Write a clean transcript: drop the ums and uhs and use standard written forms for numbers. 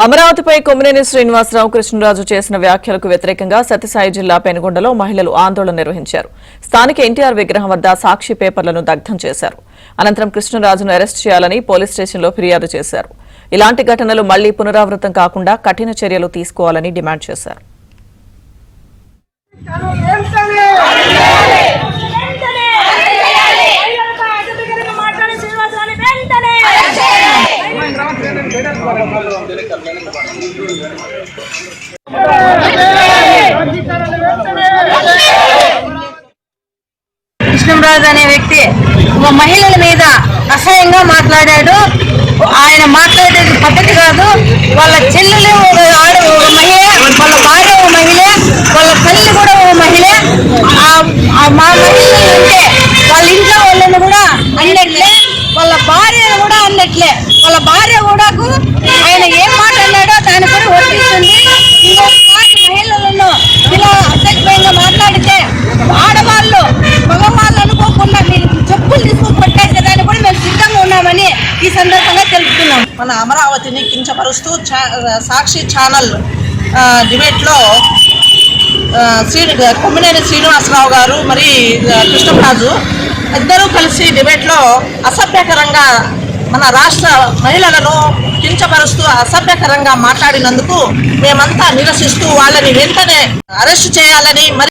అమరావతిపై కొమ్మినేని శ్రీనివాసరావు కృష్ణరాజు చేసిన వ్యాఖ్యలకు వ్యతిరేకంగా సత్యసాయి జిల్లా పెనుగొండలో మహిళలు ఆందోళన నిర్వహించారు. స్థానిక ఎన్టీఆర్ విగ్రహం వద్ద సాక్షి పేపర్లను దగ్ధం చేశారు. అనంతరం కృష్ణరాజును అరెస్ట్ చేయాలని పోలీస్ స్టేషన్లో ఫిర్యాదు చేశారు. ఇలాంటి ఘటనలు మళ్లీ పునరావృతం కాకుండా కఠిన చర్యలు తీసుకోవాలని డిమాండ్ చేశారు. కృష్ణరాజు అనే వ్యక్తి మహిళల మీద అసహ్యంగా మాట్లాడాడు. ఆయన మాట్లాడేది పద్ధతి కాదు. వాళ్ళ చెల్లెలు ఒక మహిళ, వాళ్ళ భార్య ఒక మహిళ, వాళ్ళ తల్లి కూడా ఒక మహిళ. మా మహిళలు అంటే వాళ్ళ ఇంట్లో వాళ్ళని కూడా అన్నట్లే, వాళ్ళ భార్యను కూడా అన్నట్లే. వాళ్ళ భార్య కూడా ఆయన ఏం మాట్లాడాడో దాని కూడా వర్తిస్తుంది. ఇంకొకసారి మహిళలను ఇలా అసభ్యంగా మాట్లాడితే ఆడవాళ్ళు మగవాళ్ళు అనుకోకుండా మీరు చెప్పులు తీసుకుని కొట్టేసేదాన్ని కూడా మేము సిద్ధంగా ఉన్నామని ఈ సందర్భంగా తెలుపుతున్నాం. మన అమరావతిని కించపరుస్తూ సాక్షి ఛానల్ డిబేట్లో కొమ్మినేని శ్రీనివాసరావు గారు మరి కృష్ణరాజు ఇద్దరూ కలిసి డిబేట్లో అసభ్యకరంగా మన రాష్ట్ర మహిళలను కించపరుస్తూ అసభ్యకరంగా మాట్లాడినందుకు మేమంతా నిరసిస్తూ వాళ్ళని వెంటనే అరెస్టు చేయాలని